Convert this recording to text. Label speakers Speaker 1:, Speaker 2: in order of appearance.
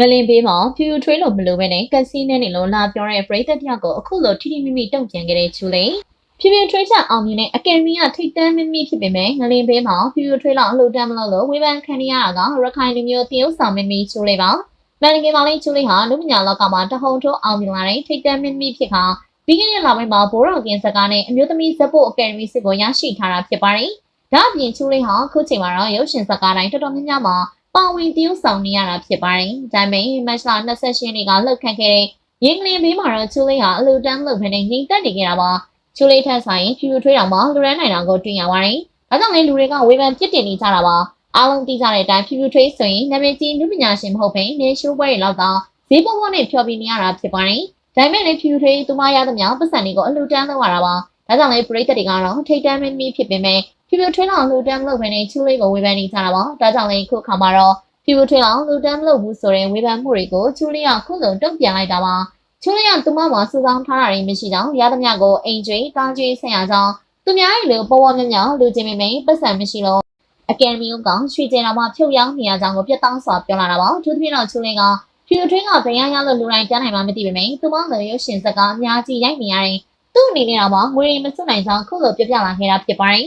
Speaker 1: ငလင်ဘေးမှာဖြူဖြူထွေးလို့မလိုပဲနဲ့ကက်စီနဲနေလို့လာပြောတဲ့ပရိသတ်တယောက်ကိုအခုလိုထိထိမိမိတုံ့ပြန်ခဲ့တဲ့ချူလေးဖြူဖြူထွေးချအောင်မြင်တဲ့အကယ်ဒမီကထိတ်တန်းမိမိဖြစ်ပေမဲ့ငလင်ဘေးမှာဖြူဖြူထွေးလောက်အလှူဒန်းမလို့ဝေဖန်ခံရတာကရခိုင်လူမျိုးတရုတ်ဆောင်မိမိချူလေးပါမန်ကင်မာလေးချူလေးဟာလူပညာလောကမှာတဟုန်ထိုးအောင်မြင်လာတဲ့ထိတ်တန်းမိမိဖြစ်ခါပြီးခဲ့တဲ့လပိုင်းမှာဘိုးတော်ကင်စကားနဲ့အမျိုးသမီးဇက်ဖို့အကယ်ဒမီစစ်ကိုရရှိထားတာဖြစ်ပါတယ်ဒါအပြင်ချူလေးဟာခုချိန်မှာတော့ရုပ်ရှင်စကားတိုင်းတော်တော်များများမှာပါဝင်တရုတ်ဆောင်နေရတာဖြစ်ပါတယ်။ဒါပေမဲ့မတ်လ28ရက်နေ့ကလှုပ်ခတ်ခဲ့တဲ့ရင်းကလေးဘေးမှာတော့ချူလေးဟာအလူတန်းလှုပ်ဖက်နဲ့ငြိမ်သက်နေခဲ့တာပါ။ချူလေးထက်ဆိုင်ဖြူဖြူထွေးတော်မှာလူရန်နိုင်တာကိုတွေ့ရပါတယ်။ဒါကြောင့်လည်းလူတွေကဝေဖန်ပြစ်တင်နေကြတာပါ။အားလုံးသိကြတဲ့အတိုင်းဖြူဖြူထွေးဆိုရင်နာမည်ကြီးလူပညာရှင်မဟုတ်ဘဲနေရှိုးပွဲတွေလောက်တော့ဈေးပေါ်ပေါ်နဲ့ဖျော်ပြနေရတာဖြစ်ပါတယ်။ဒါပေမဲ့လည်းဖြူဖြူထွေးသူမရသမျှပတ်စံတွေကိုအလူတန်းလုပ်ရတာပါ။ဒါကြောင့်လည်းပရိသတ်တွေကတော့ထိတ်တန်းမင်းမီဖြစ်ပေမဲ့ဖြူဖြူထွေးတော်လူတန်းမလုပ်ဘဲနဲ့ချူလေးကိုဝေဖန်နေကြတာပါ။ဒါကြောင့်လည်းခုခါမှာတော့ဖြူဖြူထွေးအောင်လူတန်းမလုပ်ဘူးဆိုတဲ့ဝေဖန်မှုတွေကိုချူလေးကခုလိုတုံ့ပြန်လိုက်တာပါချူလေးကသူမမှာစူဆောင်းထားတာတွေမရှိကြောင်းရသမျှကိုအိမ်ကျွေးတောင်းကျွေးဆင်ရကြောင်းသူများရဲ့လူပေါ်ပေါ်မြမြလူချင်းမိမိပတ်စံမရှိလို့အကယ်ဒမီကရွှေကျင်တော်မှာဖြုတ်ရောင်းနေရကြောင်းကိုပြတ်တောင်းစွာပြောလာတာပါသူသဖြင့်တော့ချူလေးကဖြူဖြူထွေးကဗရန်ရလို့လူတိုင်းတန်းနိုင်မှမသိပေမဲ့သူမလည်းရုပ်ရှင်စကားအများကြီးရိုက်နေရတယ်သူ့အနေနဲ့တော့ငွေမစွနိုင်ကြောင်းခုလိုပြပြလာခဲ့တာဖြစ်ပါတယ်